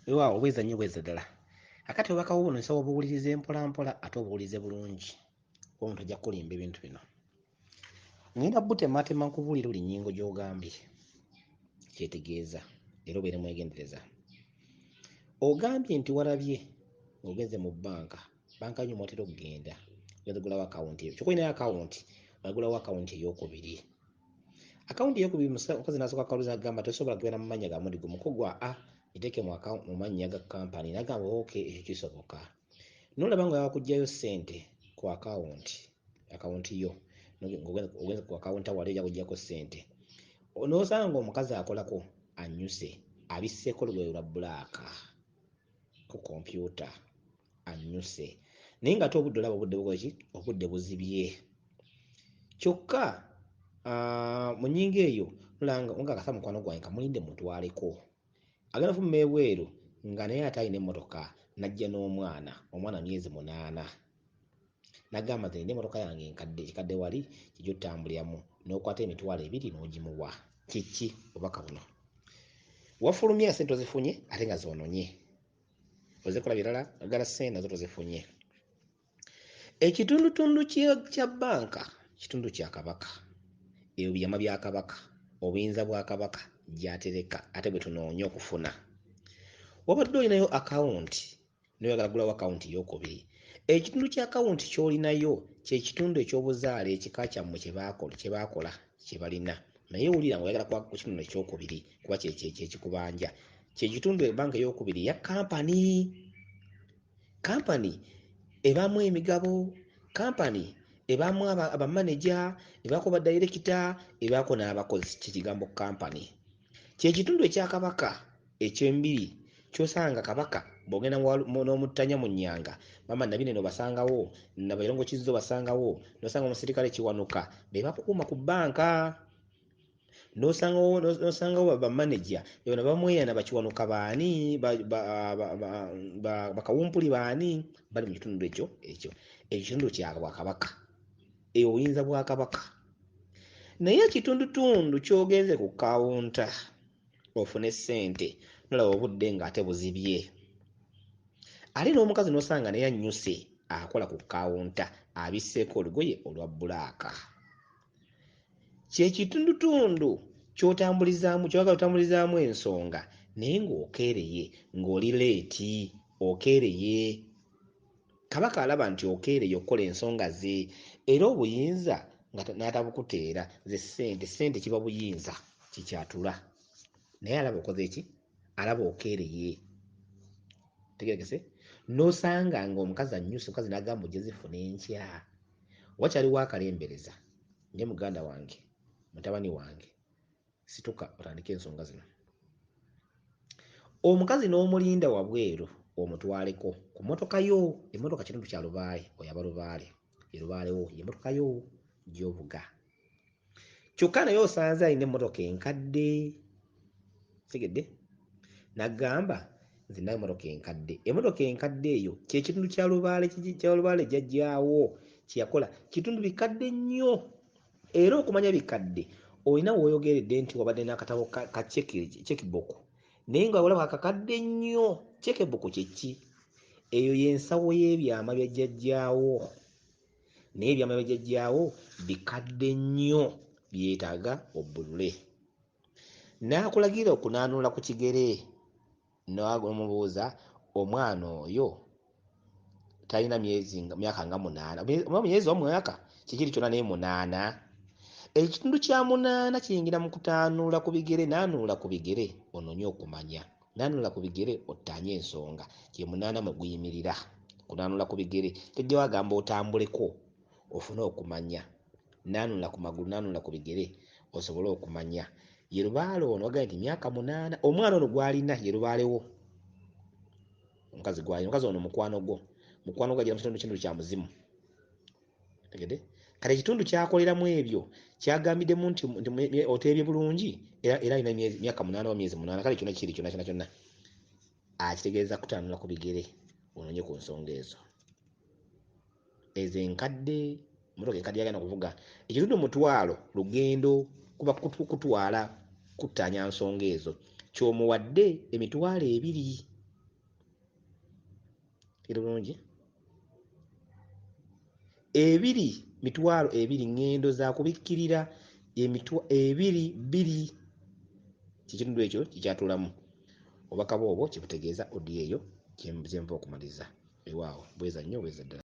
Weewaawo bweza nnyo bweza ddala. Kakati obubaka buno nsaba obuwulirize mpola mpola ate obuwulirize bulungi. Omuntu ajja kukulimba ebintu bino. Ngenda butemaatema nkubuulira buli nnyingo gy'ogambye. Kyetegeeza era obeere mwegendereza. Ogambye nti walabye ng'ogenze mu bbanka nnyo mw'otera okugenda ogenze oggulawo akawunti eyo. Kyokka olinayo akawunti, wagulawo akawunti ey'okubiri. Akawunti ey'okubiri omukazi n'asooka akaluuza agamba tosobola kubeera mu mannya ga mundi gumu ko gwa giteeke mu mannya ga kampani n'agamba oke ekyo kisoboka. N'olaba nga yakuggyayo ssente ku akawunti yo ng'ogenze ku akawunta wali ojja kuggyako ssente. N'osanga ng'omukazi akolako annyuse abisseeko olugoye lwa bbulaaka ku kompyuta annyuse naye ng'ate obudde olaba obudde buzibye. Kyokka mu nnyingo eyo nga akasa mukwano gwange kamulinde mutwaleko. Agenda ofuluma ebweru nga naye ate alina emmotoka n'ajja omwana myezi 8 n'agamba nti nina emmotoka yange enkadde ekikadde wali kijja ottambuliramu n'okwata emitwalo 2 n'ogimuwa. Kiki obubaka buno? Wafulumye ssente ozifunye ate nga zoononye. Ozikola birala ddala ssente nazo tozifunye. Ekitundutundu kya bbanka kitundu kya Kabaka. Ebyo byama bya Kabaka, obuyinza bwa Kabaka gy'atereka ate bwe tunoonya okufuna. Wabadde olinayo akawunti n'oyagala ggulawo akawunti ey'okubiri. Ekitundu ky'akawunti ky'olinayo kye kitundu eky'obuzaale ekika kyammwe kye baakola kye balina. Naye wulira ng'oyagala ku kitundu ekyokubiri kuba kyekikubanja. Kye kitundu ebbanka ey'okubiri ya kampani. Kampani ebaamu emigabo, kampani ebaamu abamaneja, ebaako badayirekita, ebaako n'abakozi. Kyekigambo kampani. Kye kitundu ekya Kabaka eky'embiri ky'osanga Kabaka bw'ogenda n'omuttanya mu nnyanga mama Nabinene obasangawo, Nabayirongo Kizza obasangawo, n'osanga omusirikale Kiwanuka be bakuuma ku bbanka. N'osangawo bamaneja bano bamweyana Bakiwanuka baani, Bakawumpuli baani bali mu kitundu ekyo. Ekitundu kya Bwakabaka, obuyinza bwa Kabaka. Naye ekitundutundu ky'ogenze ku kawunta ofune ssente nolaba obudde ng'ate buzibye. Ali n'omukazi n'osanga naye annyuse akola ku kawunta abisseeko olugoye olwa bbulaaka. Kye kitundutundu ky'oyagala otambulizaamu ensonga naye ng'okeereye, ng'oli leeti, okeereye. Kabaka alaba nti okeereye okukola ensonga ze era obuyinza n'atabukuteera ze ssente kiba buyinza kikyatula. Naye alaba okoze ki? Alaba okeereye. Tegerekese? N'osanga ng'omukazi annyuse, omukazi n'agamba ojje zifuna enkya. Wakyaliwo akalembereza. Nje muganda wange, mutabani wange, situka otandike ensonga zino. Omukazi n'omulinda wabweru omutwaleko ku mmotoka yo. Emmotoka kitundu kya Lubaale, oyaba Lubaale. Lubaalewo y'emmotoka yo gy'ovuga. Kyokka naye osanze alina emmotoka enkadde. Tegedde? N'agamba nze nayo emmotoka enkadde. Emmotoka enkadde eyo kye kitundu kya Lubaale gy'ajjaawo kye yakola. Kitundu bikadde nnyo era okumanya bikadde olina w'oyogeredde nti wabadde n'akatabo ka checkbook naye nga olaba kakadde nnyo. Checkbook kye ki? Eyo y'ensawo y'ebyama bya jjajjaawo. Naye ebyama bya jjajjaawo bikadde nnyo byetaaga obbulule. N'akulagira okunaanula ku kigere n'omubuuza omwana oyo talina myaka nga 8 oba myezi oba mwaka kikiri kyonna naye 8. Ekitundu kya 8 kiyingira mu kutaanuula ku bigere. Naanuula ku bigere ononye okumanya. Naanuula ku bigere ottaanye ensonga. Kye 8 mwe guyimirira. Kunaanuula ku bigere tejja wagamba otambuleko ofune okumanya. Naanuula ku magulu, naanuula ku bigere osobole okumanya. Ye Lubaale ono wagambye nti myaka 8. Omwana ono gw'alina ye Lubaalewo. Omukazi ono mukwano gwo agira mu kitundu kya muzimu. Tegedde? Kale ekitundu kyakoleramu ebyo kyagambiddemu nti oteebye bulungi era alina myaka 8 oba myezi 8. Kale kyonna kiri kyonna akitegeeza kutandula ku bigere ononye ku nsonga ezo. Ezo enkadde, emmotoka enkadde yagenda kuvuga ekitundu mutwalo lugendo kuba kutwala kuttaanya nsonga ezo. Ky'omuwadde emitwalo 2. kiri bulungi ebiri mitwalo ebiri ngendo za kubikkirira ebiri bbiri kikindu ekyo kikyatulamu obaka bwobwo kibutegeeza odi eyo gyenva okumaliza ewaawo bweza nnyo bweza ddala.